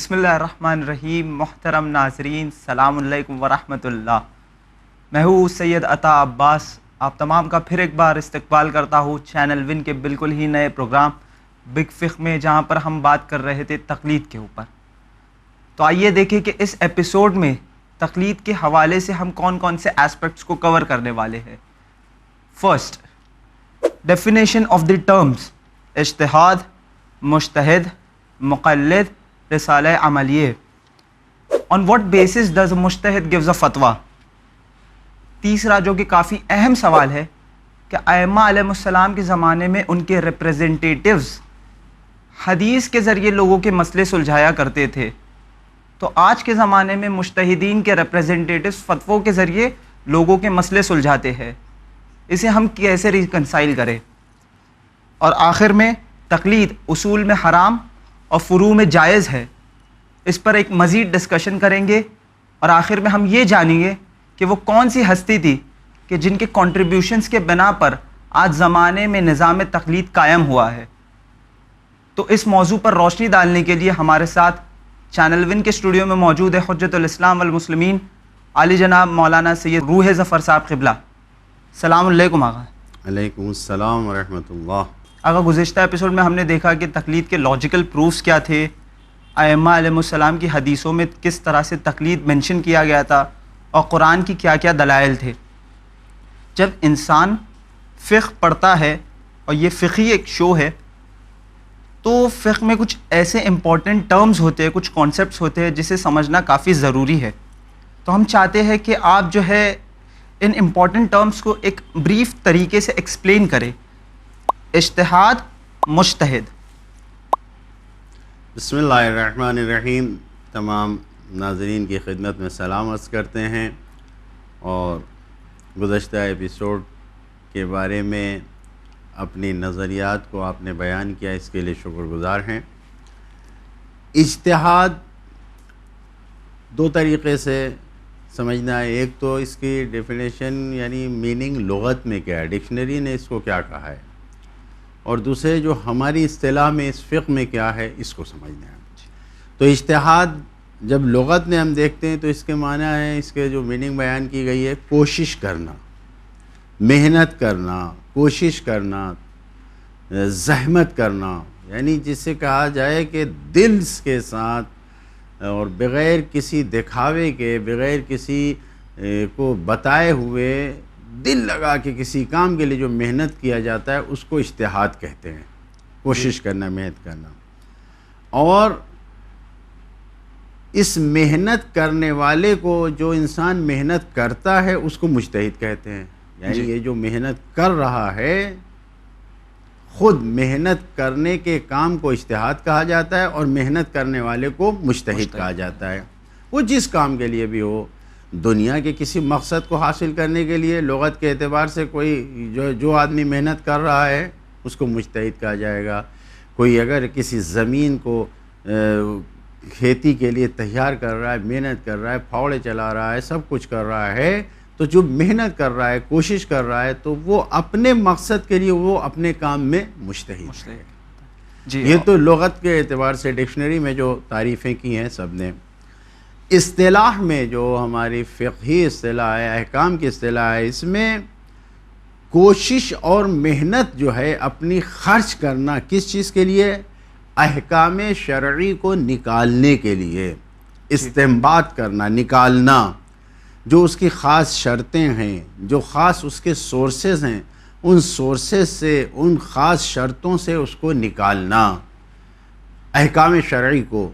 بسم اللہ الرحمن الرحیم. محترم ناظرین، السلام علیکم ورحمۃ اللہ. میں ہوں سید عطا عباس. آپ تمام کا پھر ایک بار استقبال کرتا ہوں چینل ون کے بالکل ہی نئے پروگرام بگ فقہ میں، جہاں پر ہم بات کر رہے تھے تقلید کے اوپر. تو آئیے دیکھیں کہ اس ایپیسوڈ میں تقلید کے حوالے سے ہم کون کون سے ایسپیکٹس کو کور کرنے والے ہیں. First, definition of the terms اجتہاد، مجتہد، مقلد، رسالہ عملیہ. On what basis does a مجتہد gives a فتویٰ. تیسرا، جو کہ کافی اہم سوال ہے، کہ ائمہ علیہ السلام کے زمانے میں ان کے ریپریزنٹیٹیوز حدیث کے ذریعے لوگوں کے مسئلے سلجھایا کرتے تھے، تو آج کے زمانے میں مجتہدین کے ریپریزنٹیٹیوز فتووں کے ذریعے لوگوں کے مسئلے سلجھاتے ہیں. اسے ہم کیسے ریکنسائل کریں. اور آخر میں تقلید اصول میں حرام اور فروع میں جائز ہے، اس پر ایک مزید ڈسکشن کریں گے. اور آخر میں ہم یہ جانیں گے کہ وہ کون سی ہستی تھی کہ جن کے کنٹریبیوشنز کے بنا پر آج زمانے میں نظام تقلید قائم ہوا ہے. تو اس موضوع پر روشنی ڈالنے کے لیے ہمارے ساتھ چینل ون کے اسٹوڈیو میں موجود ہے حجت الاسلام والمسلمین عالی جناب مولانا سید روح ظفر صاحب قبلہ. السلام علیکم آقا. علیکم السلام ورحمۃ اللہ. آقا، گزشتہ ایپیسوڈ میں ہم نے دیکھا کہ تقلید کے لاجیکل پروفس کیا تھے، ائمہ علیہ السلام کی حدیثوں میں کس طرح سے تقلید منشن کیا گیا تھا، اور قرآن کی کیا کیا دلائل تھے. جب انسان فقہ پڑھتا ہے، اور یہ فقہی ایک شو ہے، تو فقہ میں کچھ ایسے امپورٹنٹ ٹرمز ہوتے ہیں، کچھ کانسیپٹس ہوتے ہیں جسے سمجھنا کافی ضروری ہے. تو ہم چاہتے ہیں کہ آپ جو ہے ان امپورٹنٹ ٹرمز کو ایک بریف طریقے سے ایکسپلین کریں. اجتہاد، مجتہد. بسم اللہ الرحمن الرحیم. تمام ناظرین کی خدمت میں سلام عرض کرتے ہیں، اور گزشتہ ایپیسوڈ کے بارے میں اپنی نظریات کو آپ نے بیان کیا، اس کے لیے شکر گزار ہیں. اجتہاد دو طریقے سے سمجھنا ہے. ایک تو اس کی ڈیفینیشن یعنی میننگ لغت میں کیا ہے، ڈکشنری نے اس کو کیا کہا ہے، اور دوسرے جو ہماری اصطلاح میں اس فقہ میں کیا ہے، اس کو سمجھنا ہے. تو اجتہاد جب لغت میں ہم دیکھتے ہیں تو اس کے معنی ہے، اس کے جو میننگ بیان کی گئی ہے، کوشش کرنا، محنت کرنا، کوشش کرنا، زحمت کرنا، یعنی جسے کہا جائے کہ دل کے ساتھ اور بغیر کسی دکھاوے کے، بغیر کسی کو بتائے ہوئے دل لگا کے کسی کام کے لیے جو محنت کیا جاتا ہے اس کو اجتہاد کہتے ہیں. کوشش کرنا، محنت کرنا. اور اس محنت کرنے والے کو، جو انسان محنت کرتا ہے، اس کو مجتہد کہتے ہیں. یعنی یہ جو محنت کر رہا ہے، خود محنت کرنے کے کام کو اجتہاد کہا جاتا ہے، اور محنت کرنے والے کو مجتہد کہا جاتا ہے. وہ جس کام کے لیے بھی ہو، دنیا کے کسی مقصد کو حاصل کرنے کے لیے لغت کے اعتبار سے کوئی جو آدمی محنت کر رہا ہے اس کو مجتہد کہا جائے گا. کوئی اگر کسی زمین کو کھیتی کے لیے تیار کر رہا ہے، محنت کر رہا ہے، پھاوڑے چلا رہا ہے، سب کچھ کر رہا ہے، تو جو محنت کر رہا ہے، کوشش کر رہا ہے، تو وہ اپنے مقصد کے لیے وہ اپنے کام میں مجتہد ہے. یہ تو لغت کے اعتبار سے ڈکشنری میں جو تعریفیں کی ہیں سب نے. اصطلاح میں جو ہماری فقہی اصطلاح ہے، احکام کی اصطلاح ہے، اس میں کوشش اور محنت جو ہے اپنی خرچ کرنا کس چیز کے لیے؟ احکام شرعی کو نکالنے کے لیے. استنباط کرنا، نکالنا، جو اس کی خاص شرطیں ہیں، جو خاص اس کے سورسز ہیں، ان سورسز سے، ان خاص شرطوں سے اس کو نکالنا، احکام شرعی کو.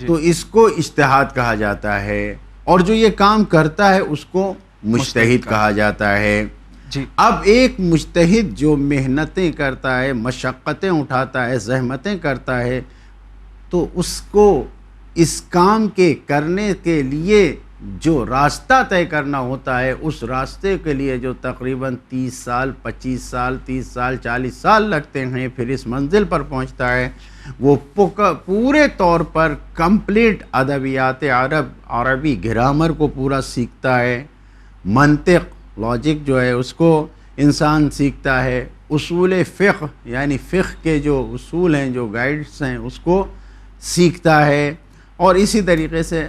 تو اس کو اجتہاد کہا جاتا ہے، اور جو یہ کام کرتا ہے اس کو مجتہد کہا جاتا ہے. اب ایک مجتہد جو محنتیں کرتا ہے، مشقتیں اٹھاتا ہے، زحمتیں کرتا ہے، تو اس کو اس کام کے کرنے کے لیے جو راستہ طے کرنا ہوتا ہے، اس راستے کے لیے جو تقریباً 30 سال، 25 سال، 30 سال، 40 سال لگتے ہیں، پھر اس منزل پر پہنچتا ہے، وہ پورے طور پر کمپلیٹ ادبیات عربی گرامر کو پورا سیکھتا ہے، منطق، لاجک جو ہے اس کو انسان سیکھتا ہے، اصول فقہ یعنی فقہ کے جو اصول ہیں، جو گائیڈس ہیں، اس کو سیکھتا ہے، اور اسی طریقے سے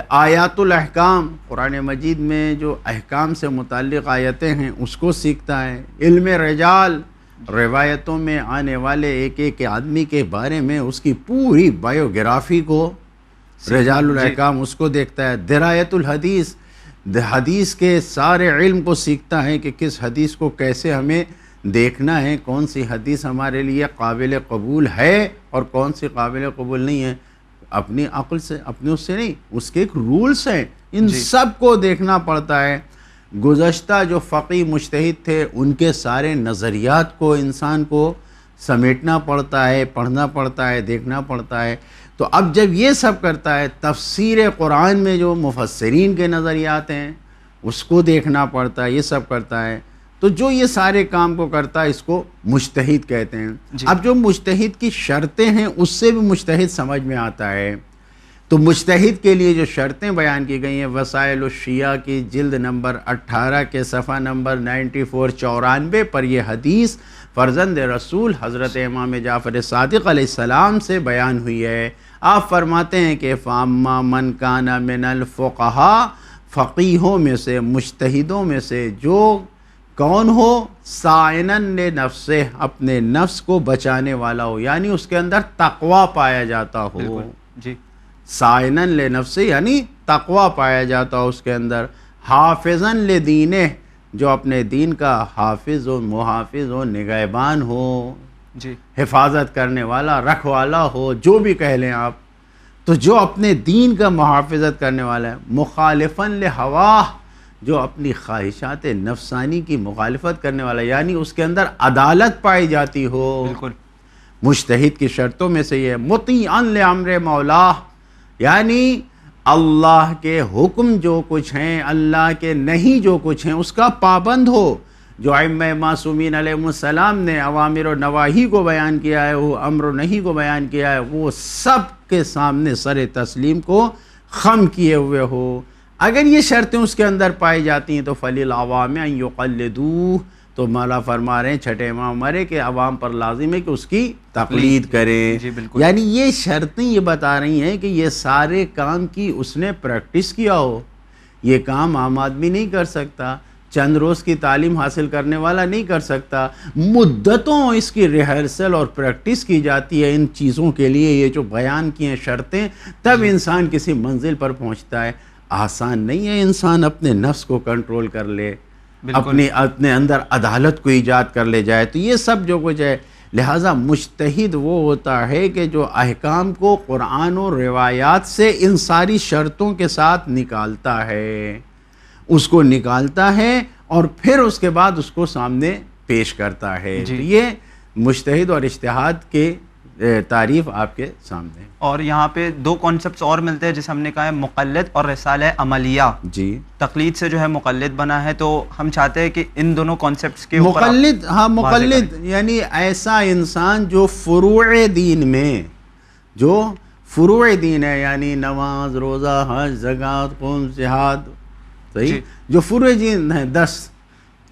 آیات الاحکام، قرآن مجید میں جو احکام سے متعلق آیتیں ہیں اس کو سیکھتا ہے. علم رجال، روایتوں میں آنے والے ایک ایک آدمی کے بارے میں اس کی پوری بایوگرافی کو، رجال الاحکام اس کو دیکھتا ہے. درایت الحدیث، حدیث کے سارے علم کو سیکھتا ہے کہ کس حدیث کو کیسے ہمیں دیکھنا ہے، کون سی حدیث ہمارے لیے قابل قبول ہے اور کون سی قابل قبول نہیں ہے. اپنی عقل سے، اپنے اس سے نہیں، اس کے ایک رولز ہیں، ان سب کو دیکھنا پڑتا ہے. گزشتہ جو فقیہ مجتہد تھے ان کے سارے نظریات کو انسان کو سمیٹنا پڑتا ہے، پڑھنا پڑتا ہے، دیکھنا پڑتا ہے. تو اب جب یہ سب کرتا ہے، تفسیر قرآن میں جو مفسرین کے نظریات ہیں اس کو دیکھنا پڑتا ہے، یہ سب کرتا ہے. تو جو یہ سارے کام کو کرتا ہے اس کو مجتہد کہتے ہیں. اب جو مجتہد کی شرطیں ہیں اس سے بھی مجتہد سمجھ میں آتا ہے. تو مجتہد کے لیے جو شرطیں بیان کی گئی ہیں، وسائل الشیعہ کی جلد نمبر 18 کے صفحہ نمبر 94 پر یہ حدیث فرزند رسول حضرت امام جعفر صادق علیہ السلام سے بیان ہوئی ہے. آپ فرماتے ہیں کہ فاما من کان من الفقہاء، فقیہوں میں سے، مجتہدوں میں سے جو کون ہو، سائنن لنفسہ، اپنے نفس کو بچانے والا ہو، یعنی اس کے اندر تقوی پایا جاتا ہو. جی، سائنن لنفسہ یعنی تقوی پایا جاتا ہو اس کے اندر. حافظاً لدینہ، جو اپنے دین کا حافظ و محافظ و نگہبان ہو، جی، حفاظت کرنے والا، رکھوالا ہو، جو بھی کہہ لیں آپ. تو جو اپنے دین کا محافظت کرنے والا ہے. مخالفاً لہواہ، جو اپنی خواہشات نفسانی کی مخالفت کرنے والا، یعنی اس کے اندر عدالت پائی جاتی ہو. بالکل. مجتہد کی شرطوں میں سے یہ مطیعاً لامر مولا، یعنی اللہ کے حکم جو کچھ ہیں، اللہ کے نہیں جو کچھ ہیں اس کا پابند ہو. جو ائمہ معصومین علیہ السلام نے اوامر و نواہی کو بیان کیا ہے، وہ امر و نہی کو بیان کیا ہے، وہ سب کے سامنے سر تسلیم کو خم کیے ہوئے ہو. اگر یہ شرطیں اس کے اندر پائی جاتی ہیں تو فَلِلْعَوَامِ أَن يُقَلِّدُوهُ، تو مولا فرما رہے ہیں چھٹے امام عمرے کہ عوام پر لازم ہے کہ اس کی تقلید کریں. جی بالکل. یعنی یہ شرطیں یہ بتا رہی ہیں کہ یہ سارے کام کی اس نے پریکٹس کیا ہو. یہ کام عام آدمی نہیں کر سکتا، چند روز کی تعلیم حاصل کرنے والا نہیں کر سکتا. مدتوں اس کی ریہرسل اور پریکٹس کی جاتی ہے ان چیزوں کے لیے. یہ جو بیان کی ہیں شرطیں، تب انسان کسی منزل پر پہنچتا ہے. آسان نہیں ہے انسان اپنے نفس کو کنٹرول کر لے، اپنے اندر عدالت کو ایجاد کر لے جائے. تو یہ سب جو کچھ ہے، لہٰذا مجتہد وہ ہوتا ہے کہ جو احکام کو قرآن و روایات سے ان ساری شرطوں کے ساتھ نکالتا ہے، اس کو نکالتا ہے اور پھر اس کے بعد اس کو سامنے پیش کرتا ہے. جی. یہ مجتہد اور اجتہاد کے تعریف آپ کے سامنے. اور یہاں پہ دو کانسیپٹس اور ملتے ہیں جیسے ہم نے کہا ہے مقلد اور رسالہ عملیہ. جی، تقلید سے جو ہے مقلد بنا ہے، تو ہم چاہتے ہیں کہ ان دونوں کانسیپٹس کے اوپر مقلد، ہاں مقلد یعنی ایسا انسان جو فروع دین میں، جو فروع دین ہے، یعنی نماز، روزہ، حج، زکوٰۃ، قوم، جہاد، صحیح، جو فروع دین ہے 10،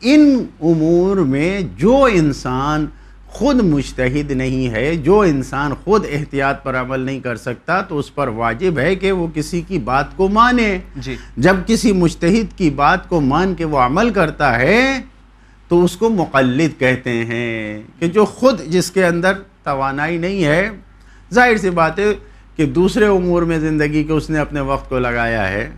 ان امور میں جو انسان خود مجتہد نہیں ہے، جو انسان خود احتیاط پر عمل نہیں کر سکتا، تو اس پر واجب ہے کہ وہ کسی کی بات کو مانے. جی. جب کسی مجتہد کی بات کو مان کے وہ عمل کرتا ہے تو اس کو مقلد کہتے ہیں. کہ جو خود جس کے اندر توانائی نہیں ہے، ظاہر سی بات ہے کہ دوسرے امور میں زندگی کے اس نے اپنے وقت کو لگایا ہے،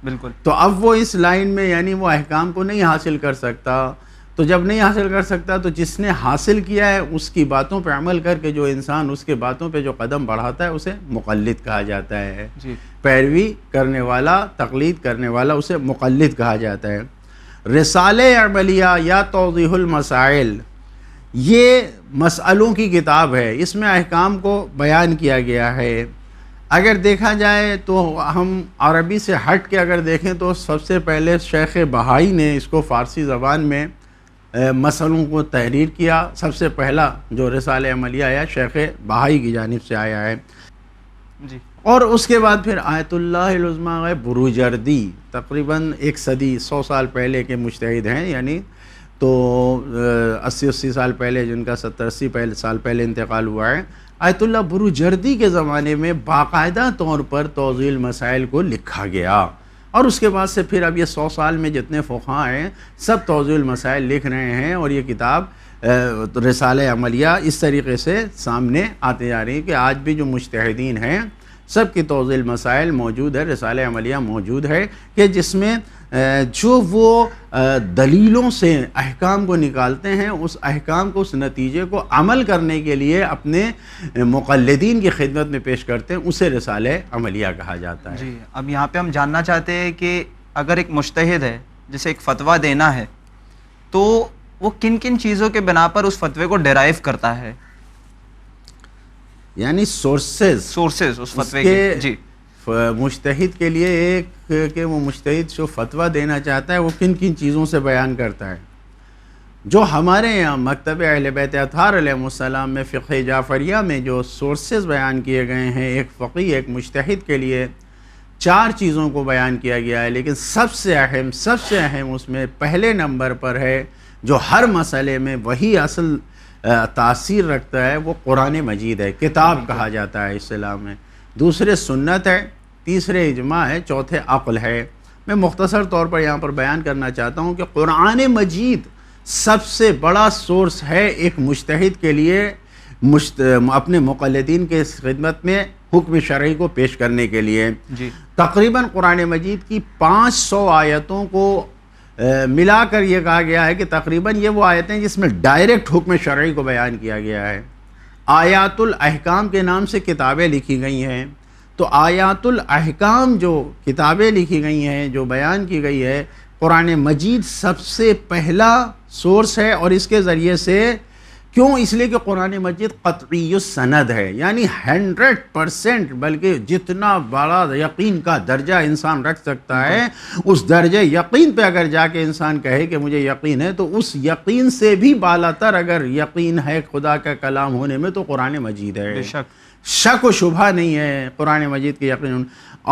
بالکل، تو اب وہ اس لائن میں یعنی وہ احکام کو نہیں حاصل کر سکتا. تو جب نہیں حاصل کر سکتا تو جس نے حاصل کیا ہے اس کی باتوں پہ عمل کر کے جو انسان اس کے باتوں پہ جو قدم بڑھاتا ہے اسے مقلد کہا جاتا ہے. جی. پیروی کرنے والا، تقلید کرنے والا، اسے مقلد کہا جاتا ہے. رسالہ عملیہ یا توضیح المسائل، یہ مسئلوں کی کتاب ہے، اس میں احکام کو بیان کیا گیا ہے. اگر دیکھا جائے تو ہم عربی سے ہٹ کے اگر دیکھیں تو سب سے پہلے شیخ بہائی نے اس کو فارسی زبان میں مسئلوں کو تحریر کیا. سب سے پہلا جو رسالہ عملیہ آیا شیخ بہائی کی جانب سے آیا ہے. جی. اور اس کے بعد پھر آیت اللہ العظمیٰ بروجردی، تقریباً 1 صدی 100 سال پہلے کے مجتہد ہیں، یعنی تو 80 سال پہلے، جن کا 70-80 سال پہلے انتقال ہوا ہے. آیت اللہ بروجردی کے زمانے میں باقاعدہ طور پر توضیح المسائل کو لکھا گیا، اور اس کے بعد سے پھر اب یہ 100 سال میں جتنے فقہا ہیں سب توضیح المسائل لکھ رہے ہیں، اور یہ کتاب رسالہ عملیہ اس طریقے سے سامنے آتے جا رہی ہے کہ آج بھی جو مجتہدین ہیں سب کی توضیح المسائل موجود ہے، رسالہ عملیہ موجود ہے، کہ جس میں جو وہ دلیلوں سے احکام کو نکالتے ہیں، اس احکام کو، اس نتیجے کو عمل کرنے کے لیے اپنے مقلدین کی خدمت میں پیش کرتے ہیں، اسے رسالہ عملیہ کہا جاتا ہے۔ جی، اب یہاں پہ ہم جاننا چاہتے ہیں کہ اگر ایک مجتہد ہے جسے ایک فتویٰ دینا ہے تو وہ کن کن چیزوں کے بنا پر اس فتوے کو ڈیرائیو کرتا ہے، یعنی سورسز اس فتوے کے؟ جی، مجتہد کے لیے ایک کہ وہ مجتہد جو فتویٰ دینا چاہتا ہے وہ کن کن چیزوں سے بیان کرتا ہے۔ جو ہمارے یہاں مکتب اہل بیت اطہار علیہ السلام میں فقہ جعفریہ میں جو سورسز بیان کیے گئے ہیں ایک فقیہ، ایک مجتہد کے لیے 4 چیزوں کو بیان کیا گیا ہے، لیکن سب سے اہم اس میں پہلے نمبر پر ہے جو ہر مسئلے میں وہی اصل تاثیر رکھتا ہے، وہ قرآن مجید ہے، کتاب کہا جاتا ہے اصطلاح میں۔ دوسرے سنت ہے، تیسرے اجماع ہے، چوتھے عقل ہے۔ میں مختصر طور پر یہاں پر بیان کرنا چاہتا ہوں کہ قرآن مجید سب سے بڑا سورس ہے ایک مجتہد کے لیے اپنے مقلدین کے خدمت میں حکم شرعی کو پیش کرنے کے لیے۔ جی، تقریباً قرآن مجید کی 500 آیتوں کو ملا کر یہ کہا گیا ہے کہ تقریباً یہ وہ آیتیں جس میں ڈائریکٹ حکم شرعی کو بیان کیا گیا ہے۔ آیات الاحکام کے نام سے کتابیں لکھی گئی ہیں، تو آیات الاحکام جو کتابیں لکھی گئی ہیں، جو بیان کی گئی ہے، قرآن مجید سب سے پہلا سورس ہے، اور اس کے ذریعے سے کیوں؟ اس لیے کہ قرآن مجید قطعی السند ہے، یعنی 100% بلکہ جتنا بڑا یقین کا درجہ انسان رکھ سکتا ہے، اس درجہ یقین پہ اگر جا کے انسان کہے کہ مجھے یقین ہے، تو اس یقین سے بھی بالاتر اگر یقین ہے خدا کا کلام ہونے میں تو قرآن مجید ہے۔ بے شک و شبہ نہیں ہے قرآن مجید کے یقین۔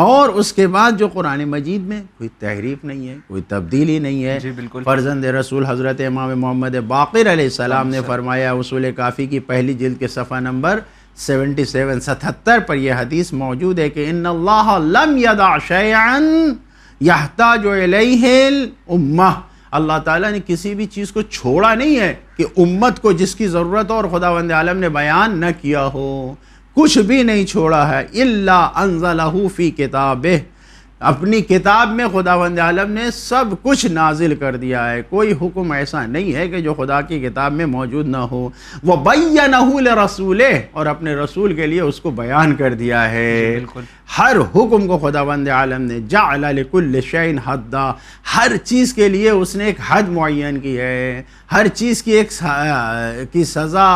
اور اس کے بعد جو قرآن مجید میں کوئی تحریف نہیں ہے، کوئی تبدیلی نہیں ہے۔ جی، بالکل۔ فرزند رسول حضرت امام محمد باقر علیہ السلام نے فرمایا، اصول کافی کی پہلی جلد کے صفحہ نمبر 77 پر یہ حدیث موجود ہے کہ ان اللہ لم یدع شیئا یحتاج الیہ الامہ، اللہ تعالیٰ نے کسی بھی چیز کو چھوڑا نہیں ہے کہ امت کو جس کی ضرورت ہو اور خداوند عالم نے بیان نہ کیا ہو، کچھ بھی نہیں چھوڑا ہے۔ الا انزلہ فی کتابہ، اپنی کتاب میں خداوند عالم نے سب کچھ نازل کر دیا ہے، کوئی حکم ایسا نہیں ہے کہ جو خدا کی کتاب میں موجود نہ ہو۔ وَبَيَّنَهُ لِرَسُولِهِ، اور اپنے رسول کے لیے اس کو بیان کر دیا ہے۔ بالکل، ہر حکم کو خداوند عالم نے جعل لکل شیء حدا، ہر چیز کے لیے اس نے ایک حد معین کی ہے، ہر چیز کی ایک سزا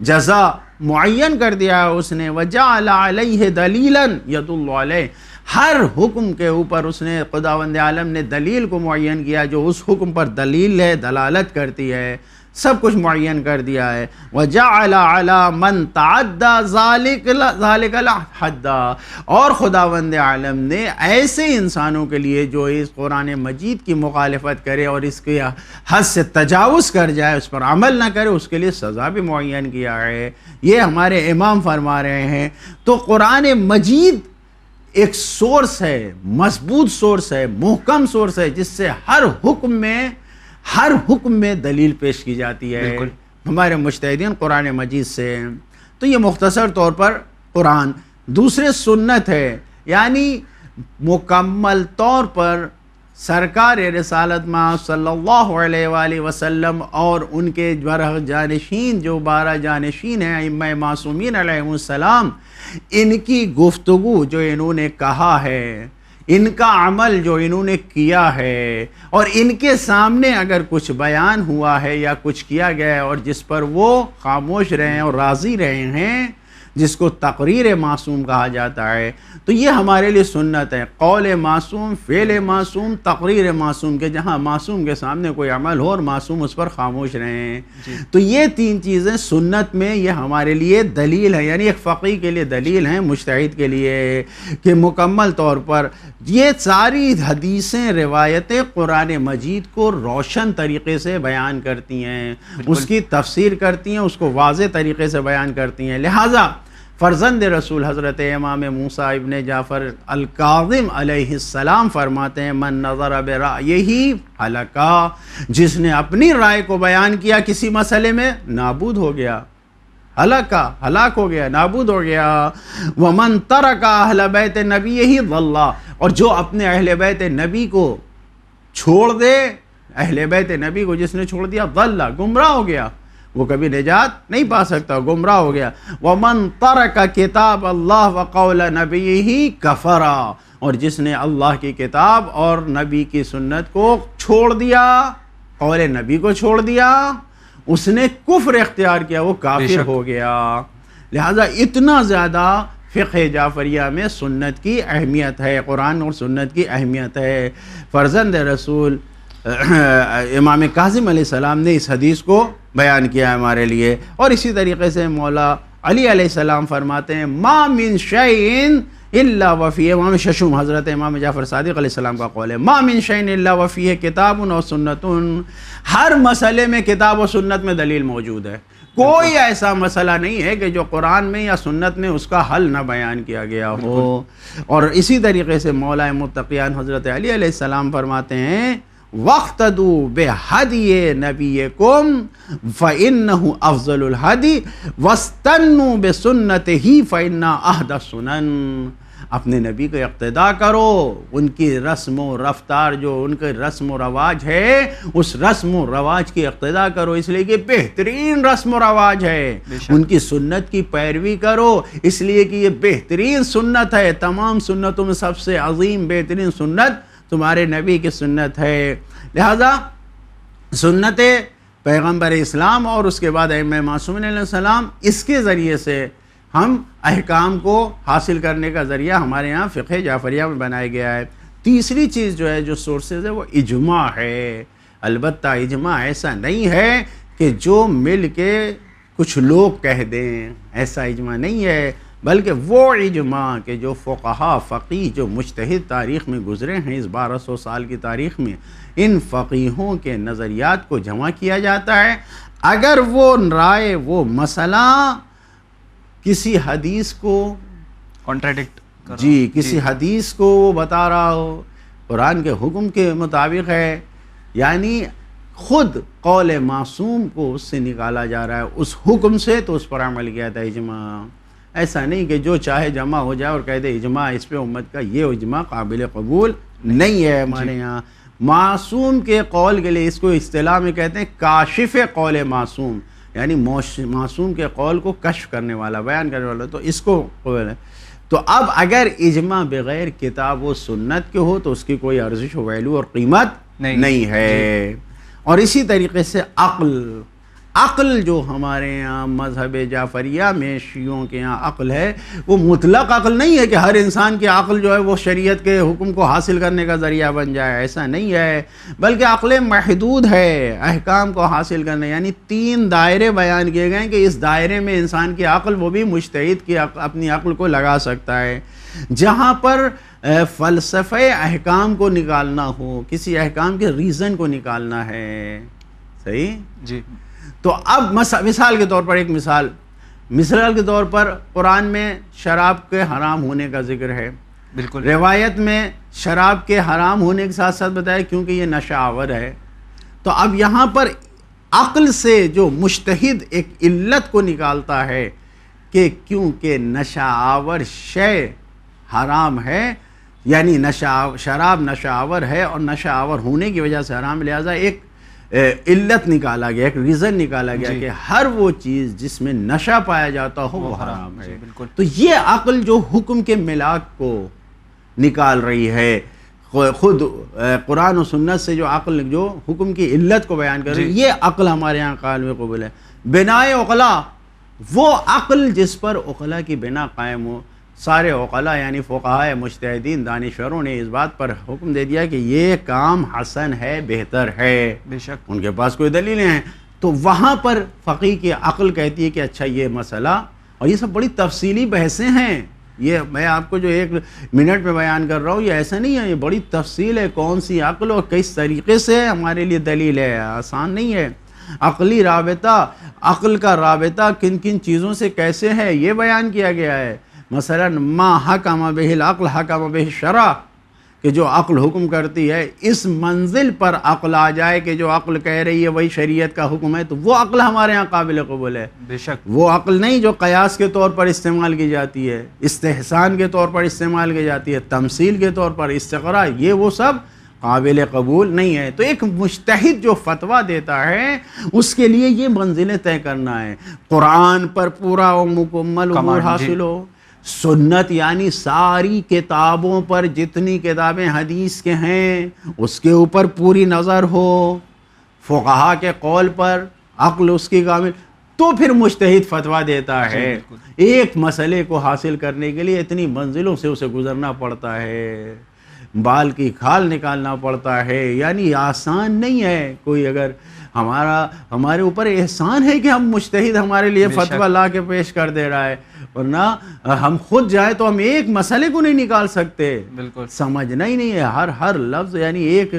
جزا معین کر دیا ہے اس نے۔ وجعل علیہ دلیلا یدل علیہ، ہر حکم کے اوپر اس نے، خداوند عالم نے دلیل کو معین کیا جو اس حکم پر دلیل ہے، دلالت کرتی ہے، سب کچھ معین کر دیا ہے۔ وجعل علی من تعدى ذلک الحد، اور خداوند عالم نے ایسے انسانوں کے لیے جو اس قرآن مجید کی مخالفت کرے اور اس کے حد سے تجاوز کر جائے، اس پر عمل نہ کرے، اس کے لیے سزا بھی معین کیا ہے۔ یہ ہمارے امام فرما رہے ہیں۔ تو قرآن مجید ایک سورس ہے، مضبوط سورس ہے، محکم سورس ہے، جس سے ہر حکم میں دلیل پیش کی جاتی ہے۔ بالکل، ہمارے مجتہدین قرآن مجید سے۔ تو یہ مختصر طور پر قرآن۔ دوسرے سنت ہے، یعنی مکمل طور پر سرکار رسالت ماں صلی اللہ علیہ وآلہ وسلم اور ان کے برہ جانشین جو 12 جانشین ہیں ائمہ معصومین علیہ السلام، ان کی گفتگو جو انہوں نے کہا ہے، ان کا عمل جو انہوں نے کیا ہے، اور ان کے سامنے اگر کچھ بیان ہوا ہے یا کچھ کیا گیا ہے اور جس پر وہ خاموش رہے ہیں اور راضی رہے ہیں، جس کو تقریر معصوم کہا جاتا ہے، تو یہ ہمارے لیے سنت ہے۔ قول معصوم، فعل معصوم، تقریر معصوم، کہ جہاں معصوم کے سامنے کوئی عمل ہو اور معصوم اس پر خاموش رہیں۔ تو یہ 3 چیزیں سنت میں یہ ہمارے لیے دلیل ہے، یعنی ایک فقیہ کے لیے دلیل ہیں، مجتہد کے لیے، کہ مکمل طور پر یہ ساری حدیثیں، روایتیں قرآن مجید کو روشن طریقے سے بیان کرتی ہیں، اس کی تفسیر کرتی ہیں، اس کو واضح طریقے سے بیان کرتی ہیں۔ لہٰذا فرزند رسول حضرت امام موسیٰ ابن جعفر الکاظم علیہ السلام فرماتے ہیں من نظر برأیہ ہلکا، جس نے اپنی رائے کو بیان کیا کسی مسئلے میں نابود ہو گیا، ہلاک ہو گیا، نابود ہو گیا۔ ومن ترک اہل بیت نبیہ ضل، اور جو اپنے اہل بیت نبی کو چھوڑ دے، اہل بیت نبی کو جس نے چھوڑ دیا ضل، گمراہ ہو گیا، وہ کبھی نجات نہیں پا سکتا، گمراہ ہو گیا۔ ومن ترک کتاب اللہ وقول نبیہ کفر، اور جس نے اللہ کی کتاب اور نبی کی سنت کو چھوڑ دیا، قول نبی کو چھوڑ دیا، اس نے کفر اختیار کیا، وہ کافر ہو گیا۔ لہذا اتنا زیادہ فقہ جعفریہ میں سنت کی اہمیت ہے، قرآن اور سنت کی اہمیت ہے۔ فرزند رسول امام کاظم علیہ السلام نے اس حدیث کو بیان کیا ہے ہمارے لیے، اور اسی طریقے سے مولا علی علیہ السلام فرماتے ہیں ما من شیء الا وفیہ، امام ششم حضرت امام جعفر صادق علیہ السلام کا قول ہے، ما من شیء الا وفیہ کتاب و سنت، ہر مسئلے میں کتاب و سنت میں دلیل موجود ہے، کوئی ایسا مسئلہ نہیں ہے کہ جو قرآن میں یا سنت میں اس کا حل نہ بیان کیا گیا ہو۔ اور اسی طریقے سے مولا متقیان حضرت علی علیہ السلام فرماتے ہیں وَاقْتَدُوا بِهَدْيِ نَبِيِّكُمْ فَإِنَّهُ أَفْضَلُ الْهَدْيِ وَاسْتَنُّوا بِسُنَّتِهِ فَإِنَّا أَهْدَى السُّنَنِ، اپنے نبی کو اقتداء کرو، ان کی رسم و رفتار جو ان کے رسم و رواج ہے اس رسم و رواج کی اقتداء کرو، اس لیے کہ بہترین رسم و رواج ہے، ان کی سنت کی پیروی کرو، اس لیے کہ یہ بہترین سنت ہے، تمام سنتوں میں سب سے عظیم بہترین سنت تمہارے نبی کی سنت ہے۔ لہذا سنت پیغمبر اسلام اور اس کے بعد ائمہ معصومین علیہ السلام، اس کے ذریعے سے ہم احکام کو حاصل کرنے کا ذریعہ ہمارے ہاں فقہ جعفریہ میں بنایا گیا ہے۔ تیسری چیز جو ہے جو سورسز ہے وہ اجماع ہے۔ البتہ اجماع ایسا نہیں ہے کہ جو مل کے کچھ لوگ کہہ دیں، ایسا اجماع نہیں ہے، بلکہ وہ اجماع کہ جو فقہا فقیہ جو مجتہد تاریخ میں گزرے ہیں اس 1200 سال کی تاریخ میں، ان فقیہوں کے نظریات کو جمع کیا جاتا ہے۔ اگر وہ رائے، وہ مسئلہ کسی حدیث کو کانٹراڈکٹ کر جی کسی حدیث کو وہ بتا رہا ہو، قرآن کے حکم کے مطابق ہے، یعنی خود قول معصوم کو اس سے نکالا جا رہا ہے اس حکم سے، تو اس پر عمل کیا تھا اجماع۔ ایسا نہیں کہ جو چاہے جمع ہو جائے اور کہہ دے اجماع اس پہ امت کا، یہ اجماع قابل قبول نہیں ہے ہمارے یہاں۔ معصوم کے قول کے لیے اس کو اصطلاح میں کہتے ہیں کاشف قول معصوم، یعنی معصوم کے قول کو کشف کرنے والا، بیان کرنے والا، تو اس کو قول ہے۔ تو اب اگر اجماع بغیر کتاب و سنت کے ہو تو اس کی کوئی ارزش و ویلیو اور قیمت نہیں ہے۔ اور اسی طریقے سے عقل جو ہمارے یہاں مذہب جعفریہ میں شیعوں کے یہاں عقل ہے، وہ مطلق عقل نہیں ہے کہ ہر انسان کی عقل جو ہے وہ شریعت کے حکم کو حاصل کرنے کا ذریعہ بن جائے، ایسا نہیں ہے، بلکہ عقل محدود ہے احکام کو حاصل کرنے، یعنی 3 دائرے بیان کیے گئے ہیں کہ اس دائرے میں انسان کی عقل، وہ بھی مجتہد کی اپنی عقل کو لگا سکتا ہے۔ جہاں پر فلسفہ احکام کو نکالنا ہو، کسی احکام کے ریزن کو نکالنا ہے، صحیح جی، تو اب مثال کے طور پر ایک مثال کے طور پر قرآن میں شراب کے حرام ہونے کا ذکر ہے، بالکل، روایت میں شراب کے حرام ہونے کے ساتھ ساتھ بتایا کیونکہ یہ نشہ آور ہے۔ تو اب یہاں پر عقل سے جو مجتہد ایک علت کو نکالتا ہے کہ کیونکہ نشہ آور شے حرام ہے، یعنی شراب نشہ آور ہے اور نشہ آور ہونے کی وجہ سے حرام، لہذا ایک علت نکالا گیا، ایک ریزن نکالا گیا کہ ہر وہ چیز جس میں نشہ پایا جاتا ہو وہ حرام ہے۔ تو یہ عقل جو حکم کے ملاک کو نکال رہی ہے، خود قرآن و سنت سے جو عقل جو حکم کی علت کو بیان کر رہی ہے، یہ عقل ہمارے یہاں قابل قبول ہے۔ بنائے عقلا، وہ عقل جس پر عقلا کی بنا قائم ہو، سارے عقلا یعنی فقہاء مجتہدین دانشوروں نے اس بات پر حکم دے دیا کہ یہ کام حسن ہے، بہتر ہے، بے شک ان کے پاس کوئی دلیلیں ہیں، تو وہاں پر فقیہ کی عقل کہتی ہے کہ اچھا یہ مسئلہ، اور یہ سب بڑی تفصیلی بحثیں ہیں، یہ میں آپ کو جو 1 منٹ میں بیان کر رہا ہوں یہ ایسا نہیں ہے، یہ بڑی تفصیل ہے، کون سی عقل اور کس طریقے سے ہمارے لیے دلیل ہے، آسان نہیں ہے۔ عقلی رابطہ، عقل کا رابطہ کن کن چیزوں سے کیسے ہے یہ بیان کیا گیا ہے. مثلا ما حکم بہ العقل حکم بہ الشرع، کہ جو عقل حکم کرتی ہے اس منزل پر عقل آ جائے کہ جو عقل کہہ رہی ہے وہی شریعت کا حکم ہے، تو وہ عقل ہمارے ہاں قابل قبول ہے. بے شک وہ عقل نہیں جو قیاس کے طور پر استعمال کی جاتی ہے، استحسان کے طور پر استعمال کی جاتی ہے، تمثیل کے طور پر، استقراء، یہ وہ سب قابل قبول نہیں ہے. تو ایک مجتہد جو فتویٰ دیتا ہے اس کے لیے یہ منزلیں طے کرنا ہے. قرآن پر پورا و مکمل عبور حاصل ہو، سنت یعنی ساری کتابوں پر جتنی کتابیں حدیث کے ہیں اس کے اوپر پوری نظر ہو، فقہا کے قول پر عقل اس کی کامل، تو پھر مجتہد فتویٰ دیتا ہے. ایک مسئلے کو حاصل کرنے کے لیے اتنی منزلوں سے اسے گزرنا پڑتا ہے، بال کی کھال نکالنا پڑتا ہے، یعنی آسان نہیں ہے. کوئی اگر ہمارے اوپر احسان ہے کہ ہم مجتہد ہمارے لیے فتویٰ لا کے پیش کر دے رہا ہے، ورنہ ہم خود جائیں تو ہم ایک مسئلے کو نہیں نکال سکتے. بالکل سمجھنا ہی نہیں ہے ہر لفظ، یعنی ایک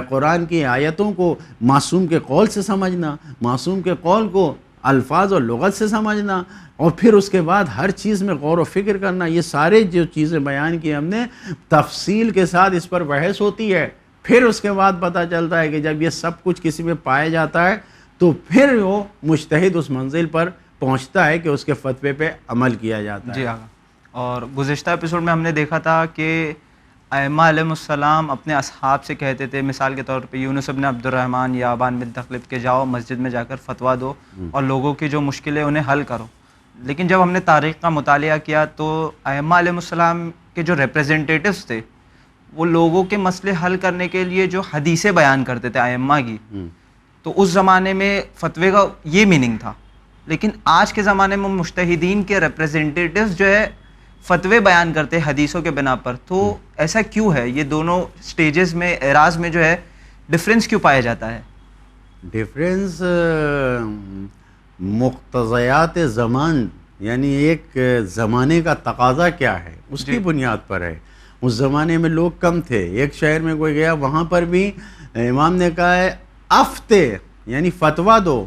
قرآن کی آیتوں کو معصوم کے قول سے سمجھنا، معصوم کے قول کو الفاظ اور لغت سے سمجھنا، اور پھر اس کے بعد ہر چیز میں غور و فکر کرنا. یہ سارے جو چیزیں بیان کی ہم نے تفصیل کے ساتھ اس پر بحث ہوتی ہے. پھر اس کے بعد پتہ چلتا ہے کہ جب یہ سب کچھ کسی میں پایا جاتا ہے تو پھر وہ مجتہد اس منزل پر پہنچتا ہے کہ اس کے فتوے پہ عمل کیا جاتا ہے. جی آقا، اور گزشتہ ایپیسوڈ میں ہم نے دیکھا تھا کہ ائمہ علیہ السلام اپنے اصحاب سے کہتے تھے، مثال کے طور پہ یونس بن عبد الرحمن یا ابان بن تخلب کے جاؤ مسجد میں جا کر فتویٰ دو اور لوگوں کی جو مشکلیں انہیں حل کرو. لیکن جب ہم نے تاریخ کا مطالعہ کیا تو ائمہ علیہ السلام کے جو ریپریزنٹیٹیوز تھے وہ لوگوں کے مسئلے حل کرنے کے لیے جو حدیثیں بیان کرتے تھے ائمہ کی، تو اس زمانے میں فتوے کا یہ میننگ تھا. لیکن آج کے زمانے میں مجتہدین کے ریپریزنٹیٹیوز جو ہے فتوے بیان کرتے ہیں حدیثوں کے بنا پر. تو ایسا کیوں ہے؟ یہ دونوں سٹیجز میں اعراض میں جو ہے ڈفرینس کیوں پایا جاتا ہے؟ ڈفرینس مقتضیات زمان، یعنی ایک زمانے کا تقاضا کیا ہے اس کی بنیاد پر ہے. اس زمانے میں لوگ کم تھے، ایک شہر میں کوئی گیا، وہاں پر بھی امام نے کہا ہے افتے یعنی فتویٰ دو.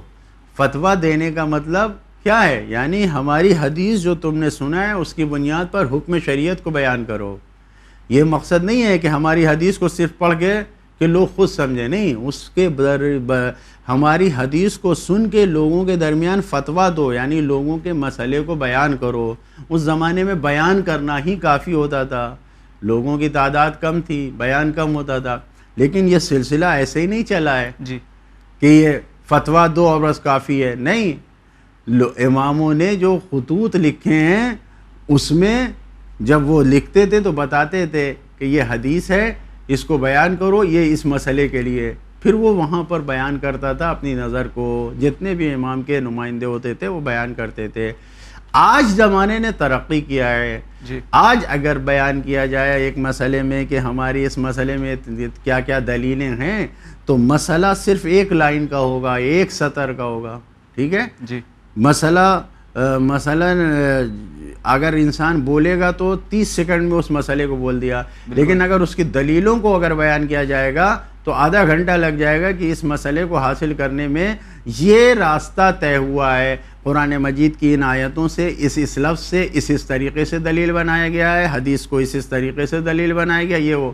فتویٰ دینے کا مطلب کیا ہے؟ یعنی ہماری حدیث جو تم نے سنا ہے اس کی بنیاد پر حکم شریعت کو بیان کرو. یہ مقصد نہیں ہے کہ ہماری حدیث کو صرف پڑھ کے کہ لوگ خود سمجھیں، نہیں، اس کے ہماری حدیث کو سن کے لوگوں کے درمیان فتویٰ دو، یعنی لوگوں کے مسئلے کو بیان کرو. اس زمانے میں بیان کرنا ہی کافی ہوتا تھا، لوگوں کی تعداد کم تھی، بیان کم ہوتا تھا. لیکن یہ سلسلہ ایسے ہی نہیں چلا ہے جی کہ یہ فتویٰ دو اور بس کافی ہے، نہیں. اماموں نے جو خطوط لکھے ہیں اس میں جب وہ لکھتے تھے تو بتاتے تھے کہ یہ حدیث ہے، اس کو بیان کرو، یہ اس مسئلے کے لیے. پھر وہ وہاں پر بیان کرتا تھا اپنی نظر کو، جتنے بھی امام کے نمائندے ہوتے تھے وہ بیان کرتے تھے. آج زمانے نے ترقی کیا ہے. آج اگر بیان کیا جائے ایک مسئلے میں کہ ہماری اس مسئلے میں کیا کیا دلیلیں ہیں، تو مسئلہ صرف ایک لائن کا ہوگا، ایک سطر کا ہوگا. ٹھیک ہے جی. مثلا اگر انسان بولے گا تو 30 سیکنڈ میں اس مسئلے کو بول دیا، لیکن اگر اس کی دلیلوں کو اگر بیان کیا جائے گا تو آدھا گھنٹہ لگ جائے گا کہ اس مسئلے کو حاصل کرنے میں یہ راستہ طے ہوا ہے. قرآن مجید کی ان آیتوں سے اس لفظ سے اس طریقے سے دلیل بنایا گیا ہے، حدیث کو اس طریقے سے دلیل بنایا گیا، یہ وہ.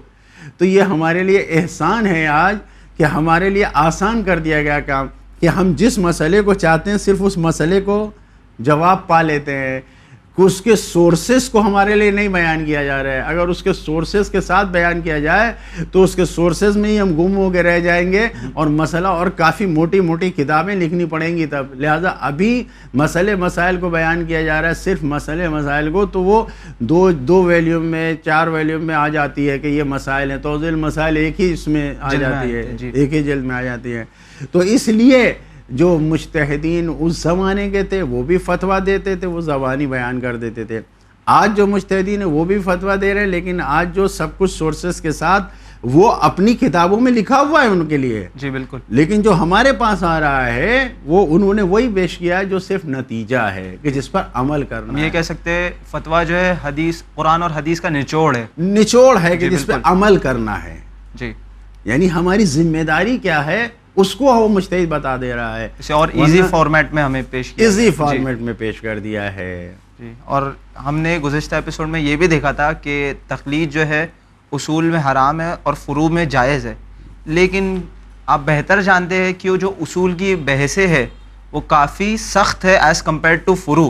تو یہ ہمارے لیے احسان ہے آج کہ ہمارے لیے آسان کر دیا گیا کام کہ ہم جس مسئلے کو چاہتے ہیں صرف اس مسئلے کو جواب پا لیتے ہیں. اس کے سورسز کو ہمارے لیے نہیں بیان کیا جا رہا ہے. اگر اس کے سورسز کے ساتھ بیان کیا جائے تو اس کے سورسز میں ہی ہم گم ہو کے رہ جائیں گے اور مسئلہ اور کافی موٹی موٹی کتابیں لکھنی پڑیں گی تب. لہٰذا ابھی مسائل کو بیان کیا جا رہا ہے، صرف مسائل کو، تو وہ دو ویلیوم میں 4 ویلیوم میں آ جاتی ہے کہ یہ مسائل ہیں. توضیح المسائل ایک ہی اس میں آ جاتی ہے، ایک ہی جلد میں آ جاتی ہے. تو اس لیے جو مجتہدین اس زمانے کے تھے وہ بھی فتویٰ دیتے تھے، وہ زبانی بیان کر دیتے تھے. آج جو مجتہدین ہیں وہ بھی فتویٰ دے رہے ہیں، لیکن آج جو سب کچھ سورسز کے ساتھ وہ اپنی کتابوں میں لکھا ہوا ہے ان کے لیے. جی بالکل. لیکن جو ہمارے پاس آ رہا ہے وہ انہوں نے وہی پیش کیا ہے جو صرف نتیجہ ہے کہ جس پر عمل کرنا. ہم یہ کہہ سکتے ہیں فتویٰ جو ہے حدیث، قرآن اور حدیث کا نچوڑ ہے کہ جس پر عمل کرنا ہے. جی. یعنی ہماری ذمہ داری کیا ہے اس کو وہ مجتہد بتا دے رہا ہے، اسے اور ایزی فارمیٹ میں ہمیں پیش کیا، ایزی فارمیٹ میں پیش کر دیا ہے. جی. اور ہم نے گزشتہ ایپیسوڈ میں یہ بھی دیکھا تھا کہ تقلید جو ہے اصول میں حرام ہے اور فروع میں جائز ہے، لیکن آپ بہتر جانتے ہیں کہ وہ جو اصول کی بحثیں ہے وہ کافی سخت ہے ایز کمپیئر ٹو فروع.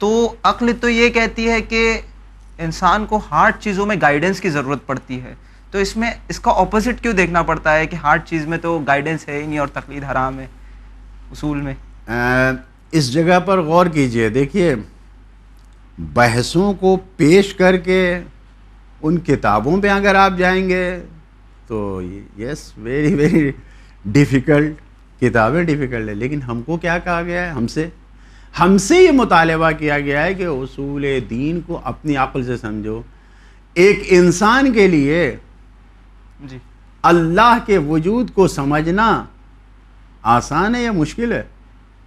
تو عقل تو یہ کہتی ہے کہ انسان کو ہارڈ چیزوں میں گائیڈنس کی ضرورت پڑتی ہے، تو اس میں اس کا اپوزٹ کیوں دیکھنا پڑتا ہے کہ ہارڈ چیز میں تو گائیڈنس ہے ہی نہیں اور تقلید حرام ہے اصول میں؟ اس جگہ پر غور کیجئے. دیکھیے بحثوں کو پیش کر کے ان کتابوں پہ اگر آپ جائیں گے تو یس ویری ویری ڈیفیکلٹ، کتابیں ڈیفیکلٹ ہے. لیکن ہم کو کیا کہا گیا ہے؟ ہم سے یہ مطالبہ کیا گیا ہے کہ اصول دین کو اپنی عقل سے سمجھو. ایک انسان کے لیے جی اللہ کے وجود کو سمجھنا آسان ہے یا مشکل ہے؟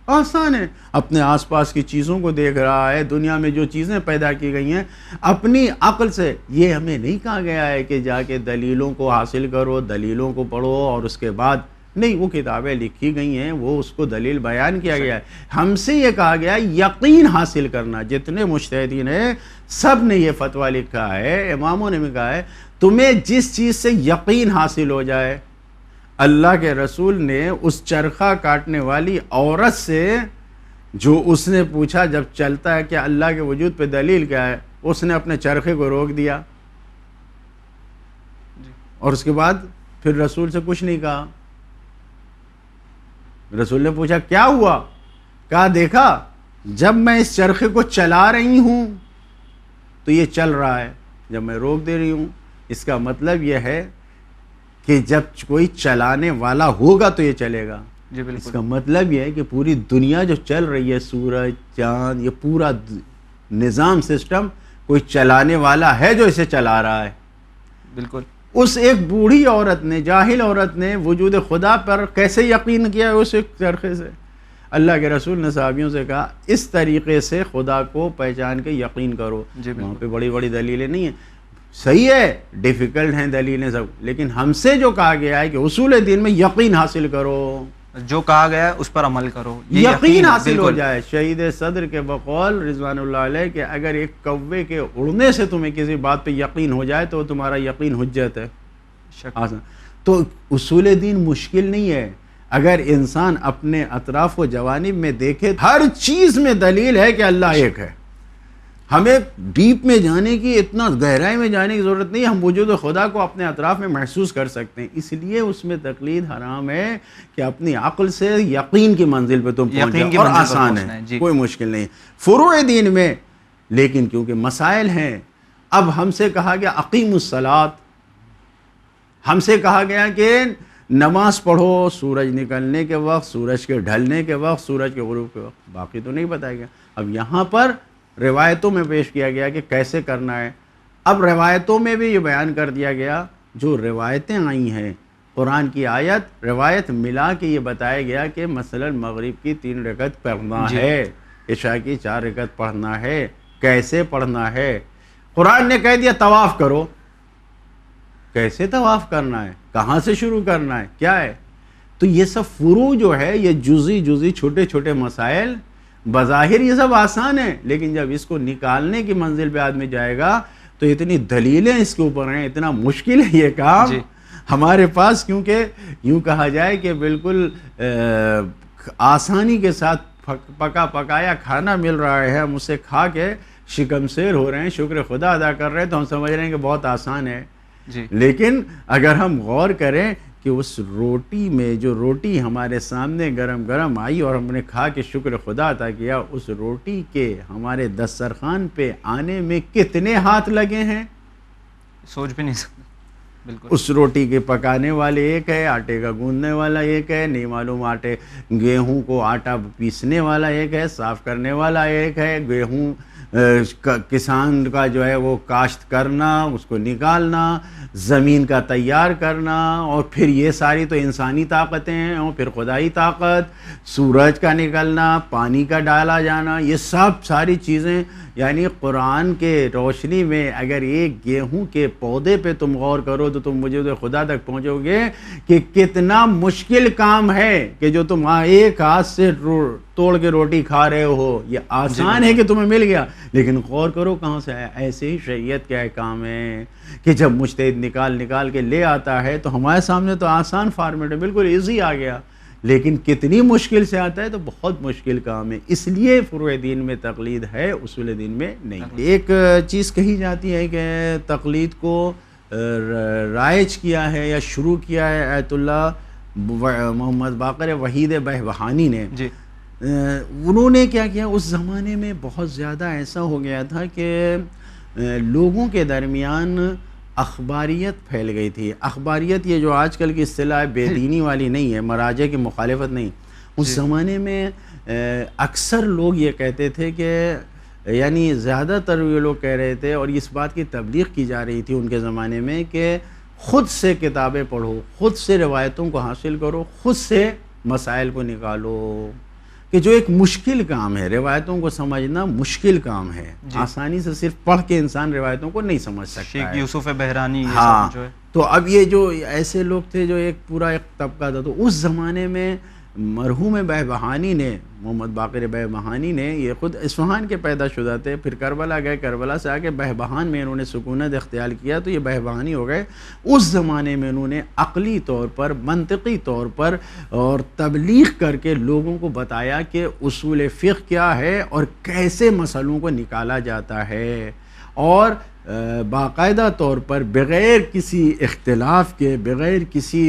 آسان ہے. اپنے آس پاس کی چیزوں کو دیکھ رہا ہے، دنیا میں جو چیزیں پیدا کی گئی ہیں اپنی عقل سے. یہ ہمیں نہیں کہا گیا ہے کہ جا کے دلیلوں کو حاصل کرو، دلیلوں کو پڑھو اور اس کے بعد نہیں. وہ کتابیں لکھی گئی ہیں، وہ اس کو دلیل بیان کیا گیا ہے. ہم سے یہ کہا گیا یقین حاصل کرنا. جتنے مجتہدین ہیں سب نے یہ فتویٰ لکھا ہے، اماموں نے بھی کہا ہے تمہیں جس چیز سے یقین حاصل ہو جائے. اللہ کے رسول نے اس چرخہ کاٹنے والی عورت سے جو اس نے پوچھا جب چلتا ہے کہ اللہ کے وجود پہ دلیل کیا ہے، اس نے اپنے چرخے کو روک دیا اور اس کے بعد پھر رسول سے کچھ نہیں کہا. رسول نے پوچھا کیا ہوا؟ کہا دیکھا جب میں اس چرخے کو چلا رہی ہوں تو یہ چل رہا ہے، جب میں روک دے رہی ہوں. اس کا مطلب یہ ہے کہ جب کوئی چلانے والا ہوگا تو یہ چلے گا. جی بالکل. اس کا مطلب یہ ہے کہ پوری دنیا جو چل رہی ہے، سورج چاند، یہ پورا نظام سسٹم کوئی چلانے والا ہے جو اسے چلا رہا ہے. بالکل. اس ایک بوڑھی عورت نے، جاہل عورت نے وجود خدا پر کیسے یقین کیا ہے؟ اس ایک چرخے سے. اللہ کے رسول نے صحابیوں سے کہا اس طریقے سے خدا کو پہچان کے یقین کرو. وہاں پہ بڑی بڑی دلیلیں نہیں ہیں. صحیح ہے ڈیفیکلٹ ہیں دلیلیں سب، لیکن ہم سے جو کہا گیا ہے کہ اصول دین میں یقین حاصل کرو، جو کہا گیا ہے اس پر عمل کرو، یقین حاصل ہو جائے. شہید صدر کے بقول رضوان اللہ علیہ کہ اگر ایک کوے کے اڑنے سے تمہیں کسی بات پہ یقین ہو جائے تو تمہارا یقین حجت ہے. تو اصول دین مشکل نہیں ہے. اگر انسان اپنے اطراف و جوانب میں دیکھے ہر چیز میں دلیل ہے کہ اللہ ایک ہے. ہمیں ڈیپ میں جانے کی، اتنا گہرائی میں جانے کی ضرورت نہیں. ہم وجود خدا کو اپنے اطراف میں محسوس کر سکتے ہیں. اس لیے اس میں تقلید حرام ہے کہ اپنی عقل سے یقین کی منزل پہ تم پہنچ جاؤ، اور آسان ہے، کوئی مشکل نہیں. فروع دین میں لیکن کیونکہ مسائل ہیں، اب ہم سے کہا گیا اقیم الصلاۃ، ہم سے کہا گیا کہ نماز پڑھو سورج نکلنے کے وقت، سورج کے ڈھلنے کے وقت، سورج کے غروب کے وقت. باقی تو نہیں بتایا گیا. اب یہاں پر روایتوں میں پیش کیا گیا کہ کیسے کرنا ہے. اب روایتوں میں بھی یہ بیان کر دیا گیا، جو روایتیں آئی ہیں قرآن کی آیت روایت ملا کے یہ بتایا گیا کہ مثلا مغرب کی 3 رکعت پڑھنا ہے، عشاء کی 4 رکعت پڑھنا ہے. کیسے پڑھنا ہے؟ قرآن نے کہہ دیا طواف کرو. کیسے طواف کرنا ہے؟ کہاں سے شروع کرنا ہے؟ کیا ہے؟ تو یہ سب فروع جو ہے، یہ جزئی چھوٹے چھوٹے مسائل بظاہر یہ سب آسان ہے، لیکن جب اس کو نکالنے کی منزل پہ آدمی جائے گا تو اتنی دلیلیں اس کے اوپر ہیں، اتنا مشکل ہے یہ کام ہمارے پاس. کیونکہ یوں کہا جائے کہ بالکل آسانی کے ساتھ پکا پکایا کھانا مل رہا ہے، ہم اسے کھا کے شکمسیر ہو رہے ہیں، شکر خدا ادا کر رہے ہیں، تو ہم سمجھ رہے ہیں کہ بہت آسان ہے. لیکن اگر ہم غور کریں کہ اس روٹی میں، جو روٹی ہمارے سامنے گرم گرم آئی اور ہم نے کھا کے شکر خدا عطا کیا، اس روٹی کے ہمارے دسترخوان پہ آنے میں کتنے ہاتھ لگے ہیں سوچ بھی نہیں سکتے. بالکل. اس روٹی کے پکانے والے ایک ہے، آٹے کا گوندنے والا ایک ہے، نہیں معلوم گیہوں کو آٹا پیسنے والا ایک ہے، صاف کرنے والا ایک ہے، گیہوں کسان کا جو ہے وہ کاشت کرنا، اس کو نکالنا، زمین کا تیار کرنا، اور پھر یہ ساری تو انسانی طاقتیں ہیں، اور پھر خدائی طاقت، سورج کا نکلنا، پانی کا ڈالا جانا، یہ سب ساری چیزیں یعنی قرآن کے روشنی میں اگر ایک گیہوں کے پودے پہ تم غور کرو تو تم وجود خدا تک پہنچو گے کہ کتنا مشکل کام ہے کہ جو تم ایک ہاتھ سے توڑ کے روٹی کھا رہے ہو، یہ آسان ہے کہ تمہیں مل گیا، لیکن غور کرو کہاں سے آیا۔ ایسے ہی شریعت کا احکام ہے کہ جب مجتہد نکال کے لے آتا ہے تو ہمارے سامنے تو آسان فارمیٹ ہے، بالکل ایزی آ گیا، لیکن کتنی مشکل سے آتا ہے تو بہت مشکل کام ہے۔ اس لیے فروع دین میں تقلید ہے، اصول دین میں نہیں۔ ایک چیز کہی جاتی ہے کہ تقلید کو رائج کیا ہے یا شروع کیا ہے آیت اللہ محمد باقر وحید بہبہانی نے۔ جی انہوں نے کیا کیا، اس زمانے میں بہت زیادہ ایسا ہو گیا تھا کہ لوگوں کے درمیان اخباریت پھیل گئی تھی۔ اخباریت یہ جو آج کل کی اصطلاح بے دینی والی نہیں ہے، مراجع کی مخالفت نہیں، اس زمانے میں اکثر لوگ یہ کہتے تھے کہ یعنی زیادہ تر یہ لوگ کہہ رہے تھے، اور اس بات کی تبلیغ کی جا رہی تھی ان کے زمانے میں کہ خود سے کتابیں پڑھو، خود سے روایتوں کو حاصل کرو، خود سے مسائل کو نکالو، کہ جو ایک مشکل کام ہے، روایتوں کو سمجھنا مشکل کام ہے، آسانی سے صرف پڑھ کے انسان روایتوں کو نہیں سمجھ سکتا شیخ ہے۔ یوسف بحرانی ہاں، جو ہے، تو اب یہ جو ایسے لوگ تھے جو ایک پورا ایک طبقہ تھا، تو اس زمانے میں مرحوم بہبہانی نے، محمد باقر بہبہانی نے، یہ خود اصفہان کے پیدا شدہ تھے، پھر کربلا گئے، کربلا سے آگے بہبہان میں انہوں نے سکونت اختیار کیا تو یہ بہبہانی ہو گئے۔ اس زمانے میں انہوں نے عقلی طور پر، منطقی طور پر اور تبلیغ کر کے لوگوں کو بتایا کہ اصول فقہ کیا ہے اور کیسے مسئلوں کو نکالا جاتا ہے، اور باقاعدہ طور پر بغیر کسی اختلاف کے، بغیر کسی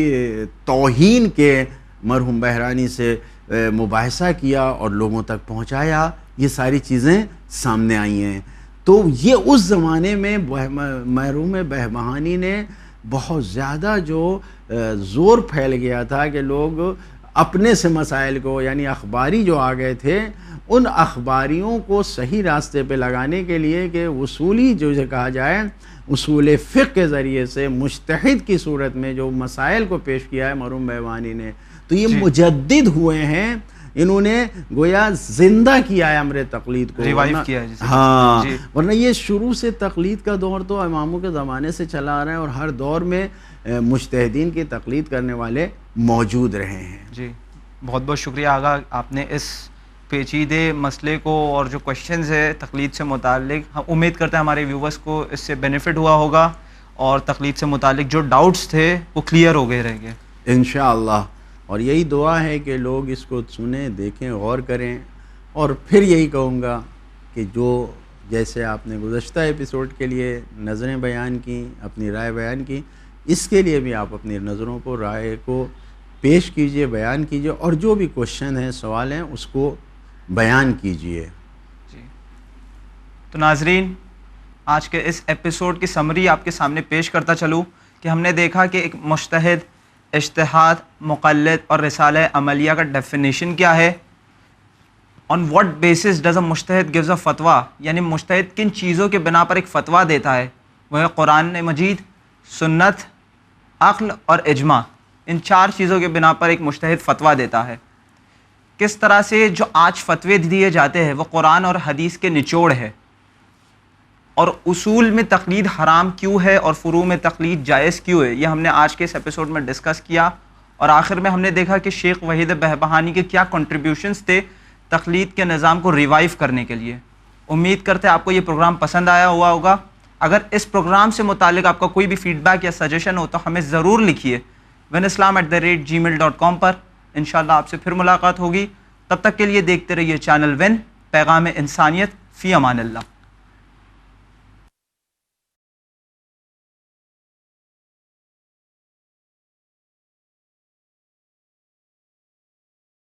توہین کے مرحوم بحرانی سے مباحثہ کیا اور لوگوں تک پہنچایا۔ یہ ساری چیزیں سامنے آئی ہیں۔ تو یہ اس زمانے میں مرحوم بہبہانی نے بہت زیادہ جو زور پھیل گیا تھا کہ لوگ اپنے سے مسائل کو، یعنی اخباری جو آ گئے تھے، ان اخباریوں کو صحیح راستے پہ لگانے کے لیے کہ اصولی جو کہا جائے اصول فقہ کے ذریعے سے مجتہد کی صورت میں جو مسائل کو پیش کیا ہے مرحوم بہبہانی نے، تو یہ مجدد ہوئے ہیں، انہوں نے گویا زندہ کیا ہے امر تقلید کو، ریوائیو کیا ہے جسے، ہاں، ورنہ یہ شروع سے تقلید کا دور تو اماموں کے زمانے سے چلا آ رہا ہے، اور ہر دور میں مجتہدین کی تقلید کرنے والے موجود رہے ہیں۔ جی بہت بہت شکریہ آغا، آپ نے اس پیچیدے مسئلے کو اور جو کوشچنز ہے تقلید سے متعلق، ہم امید کرتے ہیں ہمارے ویورز کو اس سے بینیفٹ ہوا ہوگا، اور تقلید سے متعلق جو ڈاؤٹس تھے وہ کلیئر ہو گئے رہیں گے انشاءاللہ۔ اور یہی دعا ہے کہ لوگ اس کو سنیں، دیکھیں، غور کریں، اور پھر یہی کہوں گا کہ جو جیسے آپ نے گزشتہ ایپیسوڈ کے لیے نظریں بیان کی، اپنی رائے بیان کی، اس کے لیے بھی آپ اپنی نظروں کو، رائے کو پیش کیجئے، بیان کیجئے، اور جو بھی کوشچن ہیں، سوال ہیں، اس کو بیان کیجئے۔ جی تو ناظرین، آج کے اس ایپیسوڈ کی سمری آپ کے سامنے پیش کرتا چلوں کہ ہم نے دیکھا کہ ایک مجتہد، اجتہاد، مقلد اور رسالہ عملیہ کا ڈیفینیشن کیا ہے، on what basis does a مجتہد گیوز اے فتویٰ، یعنی مجتہد کن چیزوں کے بنا پر ایک فتویٰ دیتا ہے، وہ ہے قرآن مجید، سنت، عقل اور اجماع۔ ان چار چیزوں کے بنا پر ایک مجتہد فتویٰ دیتا ہے۔ کس طرح سے جو آج فتوے دیے جاتے ہیں وہ قرآن اور حدیث کے نچوڑ ہے، اور اصول میں تقلید حرام کیوں ہے اور فروع میں تقلید جائز کیوں ہے، یہ ہم نے آج کے اس ایپیسوڈ میں ڈسکس کیا، اور آخر میں ہم نے دیکھا کہ شیخ وحید بہبہانی کے کیا کنٹریبیوشنز تھے تقلید کے نظام کو ریوائیو کرنے کے لیے۔ امید کرتے ہیں آپ کو یہ پروگرام پسند آیا ہوا ہوگا۔ اگر اس پروگرام سے متعلق آپ کا کوئی بھی فیڈ بیک یا سجیشن ہو تو ہمیں ضرور لکھیے winislam@gmail.com پر۔ انشاءاللہ آپ سے پھر ملاقات ہوگی، تب تک کے لیے دیکھتے رہیے چینل ون، پیغام انسانیت، فی امان اللہ۔